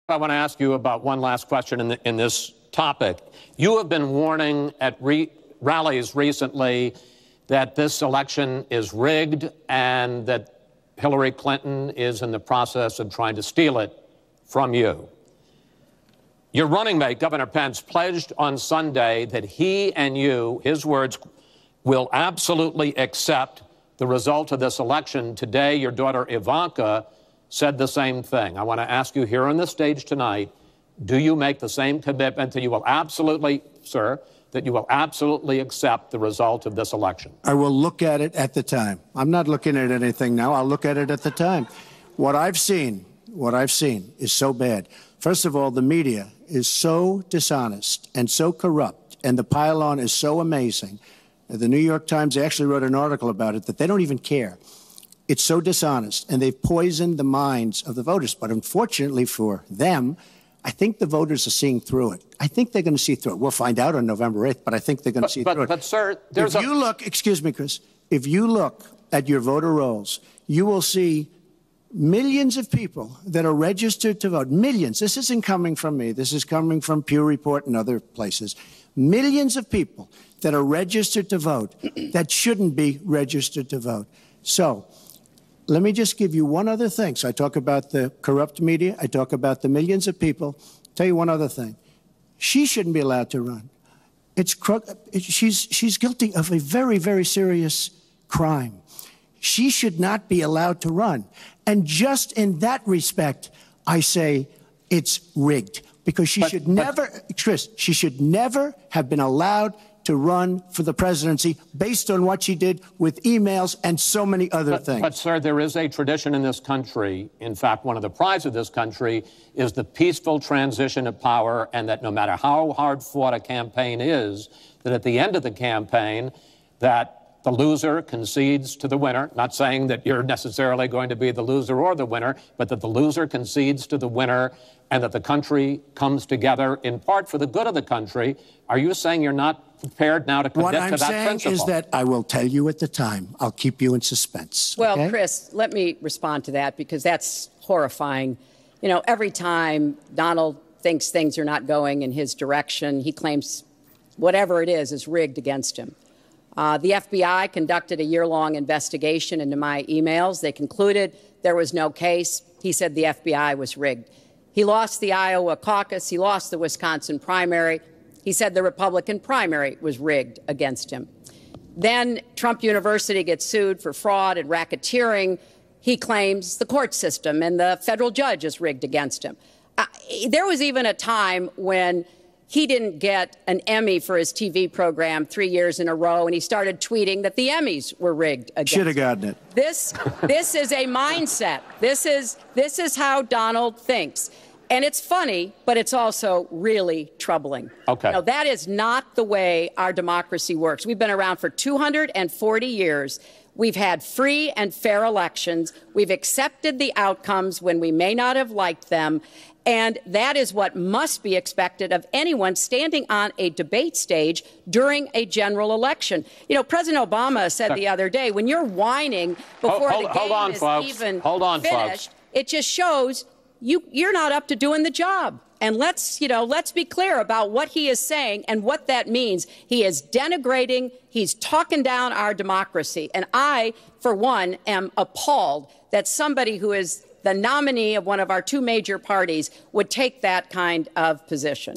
I want to ask you about one last question in this topic. You have been warning at rallies recently that this election is rigged and that Hillary Clinton is in the process of trying to steal it from you. Your running mate, Governor Pence, pledged on Sunday that he and you, his words, will absolutely accept the result of this election. Today, your daughter Ivanka said the same thing. I want to ask you here on the stage tonight, do you make the same commitment that you will absolutely, sir, that you will absolutely accept the result of this election? I will look at it at the time. I'm not looking at anything now. I'll look at it at the time. What I've seen is so bad. First of all, the media is so dishonest and so corrupt, and the pile-on is so amazing. The New York Times actually wrote an article about it that they don't even care. It's so dishonest, and they've poisoned the minds of the voters. But unfortunately for them, I think the voters are seeing through it. I think they're going to see through it. We'll find out on November 8th, but I think they're going to see through it. But, sir, excuse me, Chris, if you look at your voter rolls, you will see millions of people that are registered to vote. Millions. This isn't coming from me. This is coming from Pew Report and other places. Millions of people that are registered to vote that shouldn't be registered to vote. So let me just give you one other thing. So I talk about the corrupt media. I talk about the millions of people. Tell you one other thing. She shouldn't be allowed to run. She's guilty of a very, very serious crime. She should not be allowed to run. And just in that respect, I say it's rigged. Because she should never have been allowed to run for the presidency based on what she did with emails and so many other things. But, sir, there is a tradition in this country. In fact, one of the prides of this country is the peaceful transition of power, and that no matter how hard fought a campaign is, that at the end of the campaign, that the loser concedes to the winner. Not saying that you're necessarily going to be the loser or the winner, but that the loser concedes to the winner and that the country comes together in part for the good of the country. Are you saying you're not prepared now to commit to that principle? What I'm saying is that I will tell you at the time. I'll keep you in suspense. Well, okay? Chris, let me respond to that because that's horrifying. You know, every time Donald thinks things are not going in his direction, he claims whatever it is rigged against him. The FBI conducted a year-long investigation into my emails. They concluded there was no case. He said the FBI was rigged. He lost the Iowa caucus. He lost the Wisconsin primary. He said the Republican primary was rigged against him. Then Trump University gets sued for fraud and racketeering. He claims the court system and the federal judge is rigged against him. There was even a time when he didn't get an Emmy for his TV program 3 years in a row, and he started tweeting that the Emmys were rigged against him. Should have gotten it. This is a mindset. This is how Donald thinks. And it's funny, but it's also really troubling. Okay. Now, that is not the way our democracy works. We've been around for 240 years. We've had free and fair elections. We've accepted the outcomes when we may not have liked them. And that is what must be expected of anyone standing on a debate stage during a general election. You know, President Obama said the other day, when you're whining before the game is even finished, it just shows you're not up to doing the job. And let's be clear about what he is saying and what that means. He is denigrating, he's talking down our democracy. And I, for one, am appalled that somebody who is the nominee of one of our two major parties would take that kind of position.